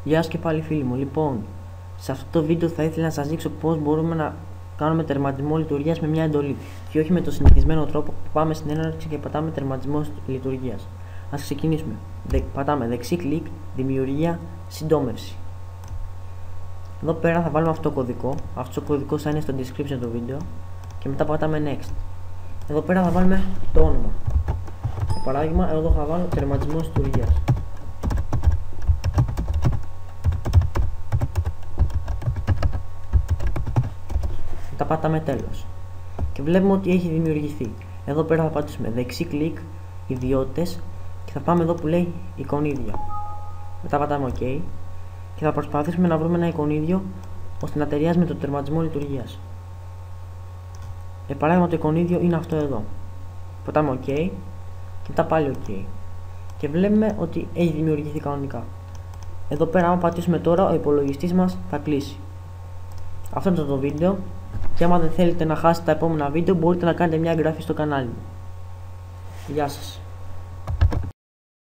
Γεια σας και πάλι φίλοι μου. Λοιπόν, σε αυτό το βίντεο θα ήθελα να σας δείξω πώς μπορούμε να κάνουμε τερματισμό λειτουργίας με μια εντολή και όχι με το συνηθισμένο τρόπο που πάμε στην έναρξη και πατάμε τερματισμό λειτουργίας. Ας ξεκινήσουμε. Πατάμε δεξί κλικ, δημιουργία, συντόμευση. Εδώ πέρα θα βάλουμε αυτό το κωδικό. Αυτός ο κωδικός θα είναι στο description του βίντεο και μετά πατάμε next. Εδώ πέρα θα βάλουμε το όνομα. Για παράδειγμα, εδώ θα βάλω τερματισμό λειτουργίας. Τα πατάμε τέλος και βλέπουμε ότι έχει δημιουργηθεί. Εδώ πέρα θα πατήσουμε δεξί κλικ, ιδιότητες και θα πάμε εδώ που λέει εικονίδια. Μετά πατάμε OK και θα προσπαθήσουμε να βρούμε ένα εικονίδιο ώστε να ταιριάζει με το τερματισμό λειτουργίας. Για παράδειγμα, το εικονίδιο είναι αυτό εδώ. Πατάμε OK και μετά πάλι OK και βλέπουμε ότι έχει δημιουργηθεί κανονικά. Εδώ πέρα, άμα πατήσουμε τώρα, ο υπολογιστής μας θα κλείσει. Αυτό ήταν το βίντεο. Και άμα δεν θέλετε να χάσετε τα επόμενα βίντεο, μπορείτε να κάνετε μια εγγραφή στο κανάλι μου. Γεια σας.